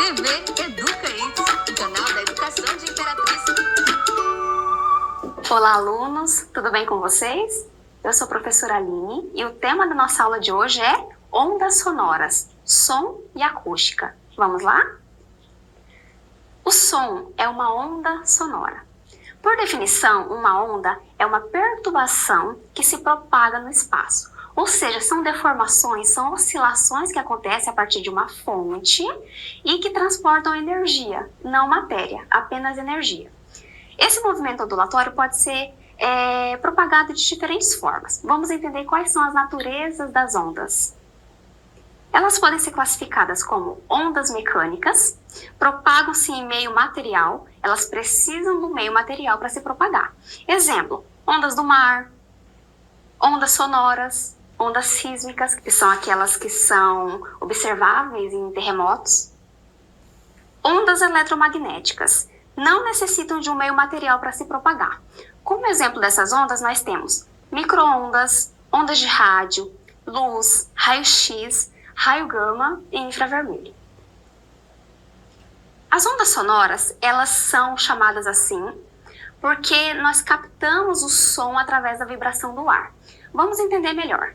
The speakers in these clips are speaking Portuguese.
TV Educa Hits, o canal da educação de Imperatriz. Olá, alunos! Tudo bem com vocês? Eu sou a professora Aline e o tema da nossa aula de hoje é ondas sonoras, som e acústica. Vamos lá? O som é uma onda sonora. Por definição, uma onda é uma perturbação que se propaga no espaço. Ou seja, são deformações, são oscilações que acontecem a partir de uma fonte e que transportam energia, não matéria, apenas energia. Esse movimento ondulatório pode ser propagado de diferentes formas. Vamos entender quais são as naturezas das ondas. Elas podem ser classificadas como ondas mecânicas, propagam-se em meio material, elas precisam do meio material para se propagar. Exemplo, ondas do mar, ondas sonoras, ondas sísmicas, que são aquelas que são observáveis em terremotos. Ondas eletromagnéticas não necessitam de um meio material para se propagar. Como exemplo dessas ondas, nós temos micro-ondas, ondas de rádio, luz, raio-x, raio gama e infravermelho. As ondas sonoras, elas são chamadas assim porque nós captamos o som através da vibração do ar. Vamos entender melhor.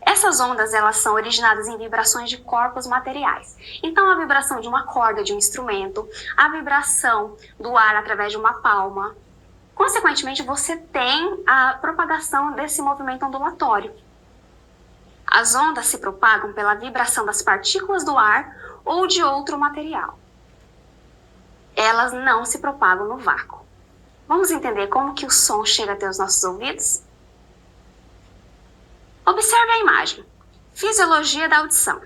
Essas ondas, elas são originadas em vibrações de corpos materiais. Então, a vibração de uma corda de um instrumento, a vibração do ar através de uma palma. Consequentemente, você tem a propagação desse movimento ondulatório. As ondas se propagam pela vibração das partículas do ar ou de outro material. Elas não se propagam no vácuo. Vamos entender como que o som chega até os nossos ouvidos? Observe a imagem. Fisiologia da audição.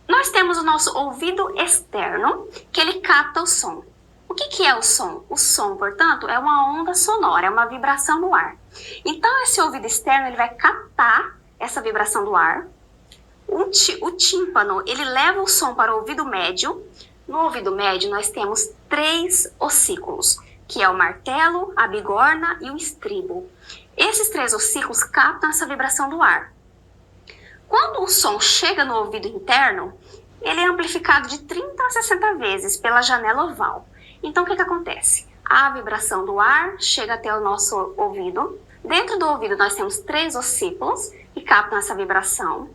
Nós temos o nosso ouvido externo, que ele capta o som. O que é o som? O som, portanto, é uma onda sonora, é uma vibração no ar. Então, esse ouvido externo ele vai captar essa vibração do ar. O tímpano, ele leva o som para o ouvido médio. No ouvido médio, nós temos 3 ossículos, que é o martelo, a bigorna e o estribo. Esses 3 ossículos captam essa vibração do ar. Quando o som chega no ouvido interno, ele é amplificado de 30 a 60 vezes pela janela oval. Então, o que acontece? A vibração do ar chega até o nosso ouvido. Dentro do ouvido, nós temos 3 ossículos que captam essa vibração.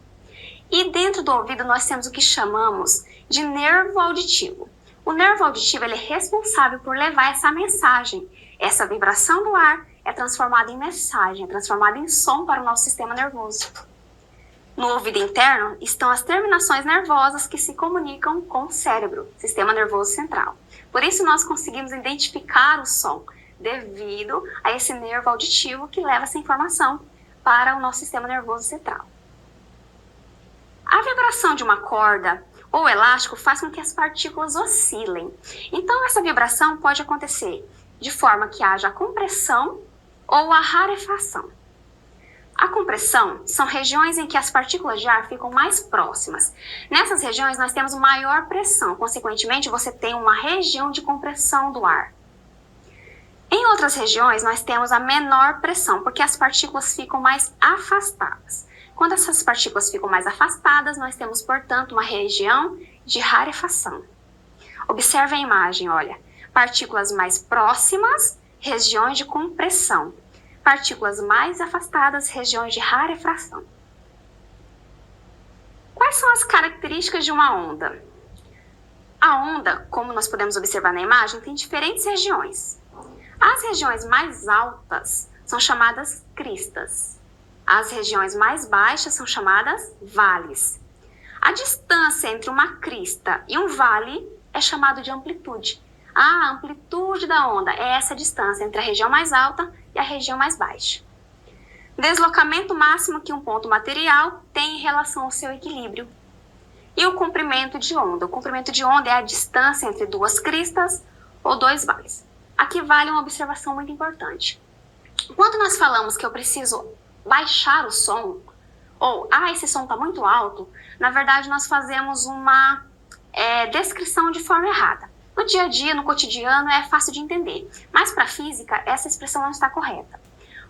E dentro do ouvido, nós temos o que chamamos de nervo auditivo. O nervo auditivo ele é responsável por levar essa mensagem. Essa vibração do ar é transformada em mensagem, é transformada em som para o nosso sistema nervoso. No ouvido interno estão as terminações nervosas que se comunicam com o cérebro, sistema nervoso central. Por isso nós conseguimos identificar o som, devido a esse nervo auditivo que leva essa informação para o nosso sistema nervoso central. A vibração de uma corda ou elástico faz com que as partículas oscilem. Então essa vibração pode acontecer de forma que haja a compressão ou a rarefação. A compressão são regiões em que as partículas de ar ficam mais próximas. Nessas regiões nós temos maior pressão, consequentemente você tem uma região de compressão do ar. Em outras regiões nós temos a menor pressão, porque as partículas ficam mais afastadas. Quando essas partículas ficam mais afastadas, nós temos, portanto, uma região de rarefação. Observe a imagem, olha. Partículas mais próximas, regiões de compressão. Partículas mais afastadas, regiões de rarefação. Quais são as características de uma onda? A onda, como nós podemos observar na imagem, tem diferentes regiões. As regiões mais altas são chamadas cristas. As regiões mais baixas são chamadas vales. A distância entre uma crista e um vale é chamado de amplitude. A amplitude da onda é essa distância entre a região mais alta e a região mais baixa. Deslocamento máximo que um ponto material tem em relação ao seu equilíbrio. E o comprimento de onda. O comprimento de onda é a distância entre 2 cristas ou 2 vales. Aqui vale uma observação muito importante. Quando nós falamos que eu preciso baixar o som, ou esse som está muito alto, na verdade nós fazemos uma descrição de forma errada. No dia a dia, no cotidiano, é fácil de entender, mas para a física essa expressão não está correta.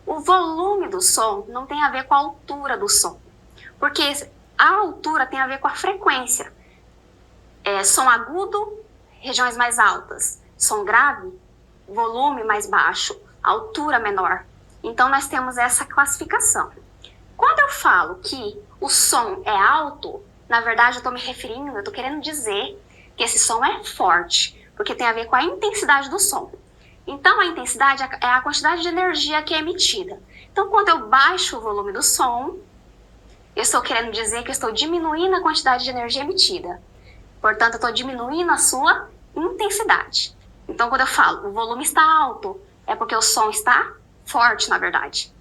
O volume do som não tem a ver com a altura do som, porque a altura tem a ver com a frequência. Som agudo, regiões mais altas. Som grave, volume mais baixo, altura menor. Então, nós temos essa classificação. Quando eu falo que o som é alto, na verdade, eu estou me referindo, eu estou querendo dizer que esse som é forte, porque tem a ver com a intensidade do som. Então, a intensidade é a quantidade de energia que é emitida. Então, quando eu baixo o volume do som, eu estou querendo dizer que eu estou diminuindo a quantidade de energia emitida. Portanto, eu estou diminuindo a sua intensidade. Então, quando eu falo o volume está alto, é porque o som está forte, na verdade.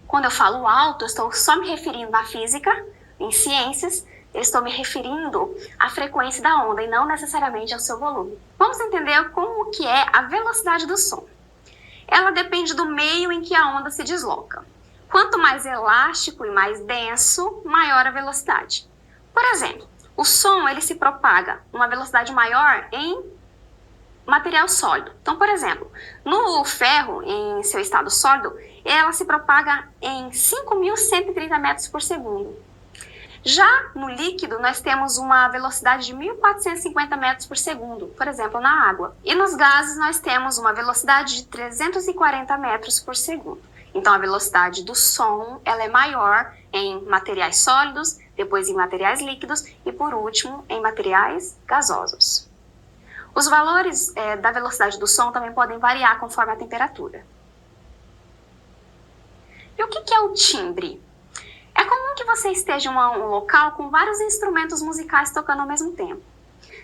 Quando eu falo alto, eu estou só me referindo na física, em ciências, eu estou me referindo à frequência da onda e não necessariamente ao seu volume. Vamos entender como que é a velocidade do som. Ela depende do meio em que a onda se desloca. Quanto mais elástico e mais denso, maior a velocidade. Por exemplo, o som ele se propaga uma velocidade maior em material sólido. Então, por exemplo, no ferro, em seu estado sólido, ela se propaga em 5.130 metros por segundo. Já no líquido, nós temos uma velocidade de 1.450 metros por segundo, por exemplo, na água. E nos gases, nós temos uma velocidade de 340 metros por segundo. Então, a velocidade do som ela é maior em materiais sólidos, depois em materiais líquidos e, por último, em materiais gasosos. Os valores da velocidade do som também podem variar conforme a temperatura. E o que é o timbre? É comum que você esteja em um local com vários instrumentos musicais tocando ao mesmo tempo.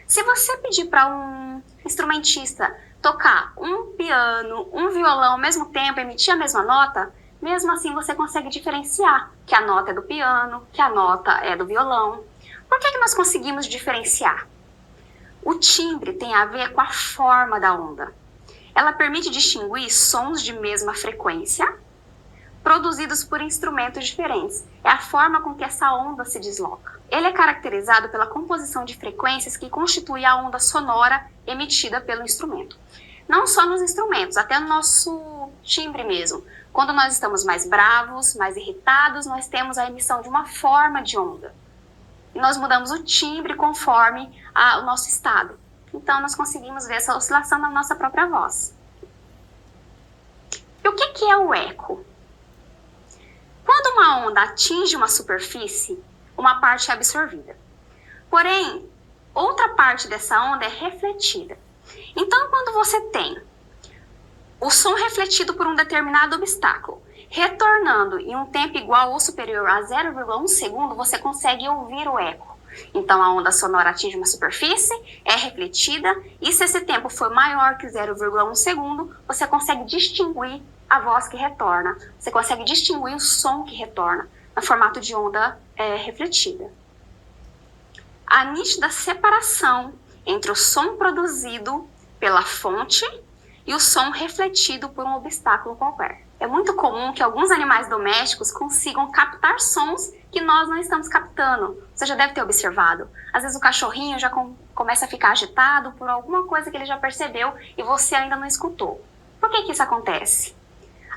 Se você pedir para um instrumentista tocar um piano, um violão ao mesmo tempo, emitir a mesma nota, mesmo assim você consegue diferenciar que a nota é do piano, que a nota é do violão. Por que nós conseguimos diferenciar? O timbre tem a ver com a forma da onda. Ela permite distinguir sons de mesma frequência produzidos por instrumentos diferentes. É a forma com que essa onda se desloca. Ele é caracterizado pela composição de frequências que constitui a onda sonora emitida pelo instrumento. Não só nos instrumentos, até no nosso timbre mesmo. Quando nós estamos mais bravos, mais irritados, nós temos a emissão de uma forma de onda. E nós mudamos o timbre conforme o nosso estado. Então, nós conseguimos ver essa oscilação na nossa própria voz. E o que é o eco? Quando uma onda atinge uma superfície, uma parte é absorvida. Porém, outra parte dessa onda é refletida. Então, quando você tem o som refletido por um determinado obstáculo, retornando em um tempo igual ou superior a 0,1 segundo, você consegue ouvir o eco. Então, a onda sonora atinge uma superfície, é refletida, e se esse tempo for maior que 0,1 segundo, você consegue distinguir a voz que retorna. Você consegue distinguir o som que retorna, no formato de onda refletida. A nítida separação entre o som produzido pela fonte e o som refletido por um obstáculo qualquer. É muito comum que alguns animais domésticos consigam captar sons que nós não estamos captando. Você já deve ter observado. Às vezes o cachorrinho já começa a ficar agitado por alguma coisa que ele já percebeu e você ainda não escutou. Por que isso acontece?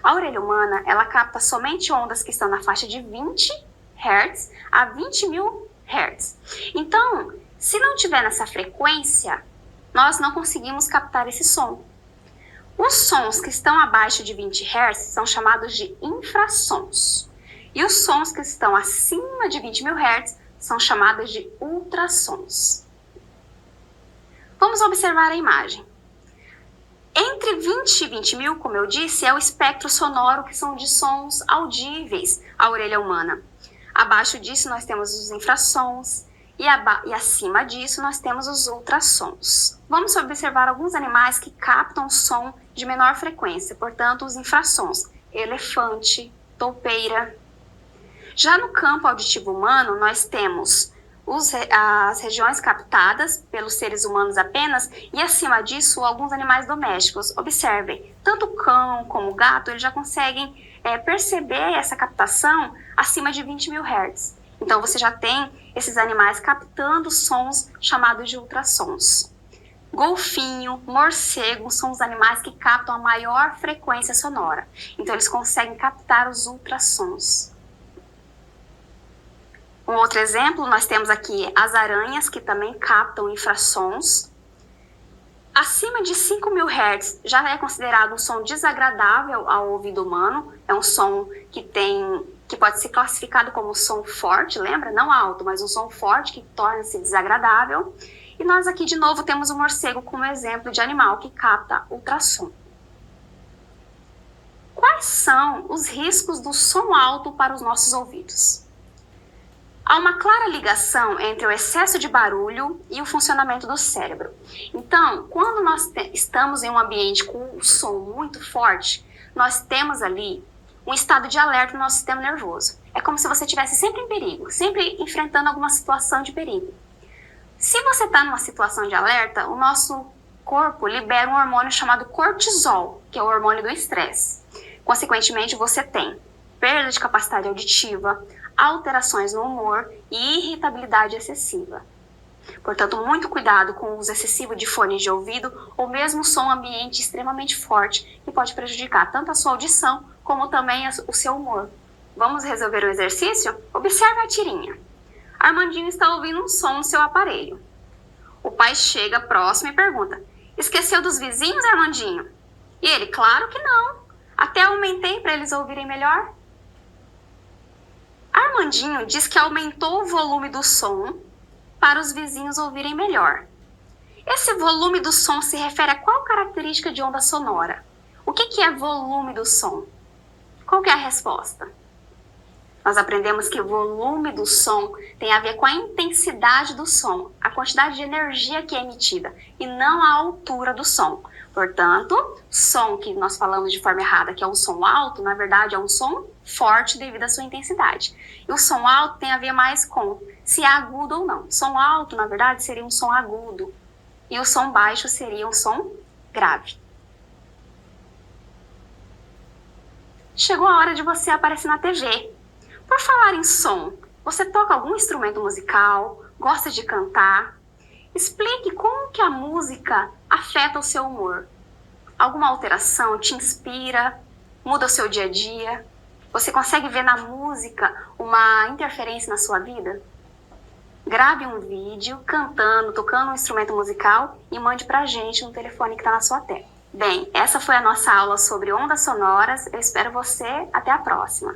A orelha humana, ela capta somente ondas que estão na faixa de 20 Hz a 20.000 Hz. Então, se não tiver nessa frequência, nós não conseguimos captar esse som. Os sons que estão abaixo de 20 Hz são chamados de infrassons. E os sons que estão acima de 20.000 Hz são chamados de ultrassons. Vamos observar a imagem. Entre 20 e 20.000, como eu disse, é o espectro sonoro, que são de sons audíveis à orelha humana. Abaixo disso nós temos os infrassons e acima disso nós temos os ultrassons. Vamos observar alguns animais que captam som de menor frequência, portanto os infrassons, elefante, toupeira. Já no campo auditivo humano nós temos as regiões captadas pelos seres humanos apenas e acima disso alguns animais domésticos. Observem, tanto o cão como o gato eles já conseguem perceber essa captação acima de 20.000 Hz. Então você já tem esses animais captando sons chamados de ultrassons. Golfinho, morcego são os animais que captam a maior frequência sonora. Então eles conseguem captar os ultrassons. Um outro exemplo, nós temos aqui as aranhas, que também captam infrassons. Acima de 5.000 Hz já é considerado um som desagradável ao ouvido humano. É um som que pode ser classificado como som forte, lembra? Não alto, mas um som forte que torna-se desagradável. E nós aqui de novo temos o morcego como exemplo de animal que capta ultrassom. Quais são os riscos do som alto para os nossos ouvidos? Há uma clara ligação entre o excesso de barulho e o funcionamento do cérebro. Então, quando nós estamos em um ambiente com um som muito forte, nós temos ali um estado de alerta no nosso sistema nervoso. É como se você estivesse sempre em perigo, sempre enfrentando alguma situação de perigo. Se você está numa situação de alerta, o nosso corpo libera um hormônio chamado cortisol, que é o hormônio do estresse. Consequentemente, você tem perda de capacidade auditiva, alterações no humor e irritabilidade excessiva. Portanto, muito cuidado com o uso excessivo de fones de ouvido ou mesmo som ambiente extremamente forte, que pode prejudicar tanto a sua audição como também o seu humor. Vamos resolver o exercício? Observe a tirinha. Armandinho está ouvindo um som no seu aparelho. O pai chega próximo e pergunta: esqueceu dos vizinhos, Armandinho? E ele: claro que não. Até aumentei para eles ouvirem melhor. Armandinho diz que aumentou o volume do som para os vizinhos ouvirem melhor. Esse volume do som se refere a qual característica de onda sonora? O que é volume do som? Qual que é a resposta? Nós aprendemos que o volume do som tem a ver com a intensidade do som, a quantidade de energia que é emitida, e não a altura do som. Portanto, som que nós falamos de forma errada, que é um som alto, na verdade é um som forte devido à sua intensidade. E o som alto tem a ver mais com se é agudo ou não. Som alto, na verdade, seria um som agudo. E o som baixo seria um som grave. Chegou a hora de você aparecer na TV. Por falar em som, você toca algum instrumento musical? Gosta de cantar? Explique como que a música afeta o seu humor. Alguma alteração te inspira? Muda o seu dia a dia? Você consegue ver na música uma interferência na sua vida? Grave um vídeo cantando, tocando um instrumento musical e mande pra gente no telefone que está na sua tela. Bem, essa foi a nossa aula sobre ondas sonoras. Eu espero você. Até a próxima.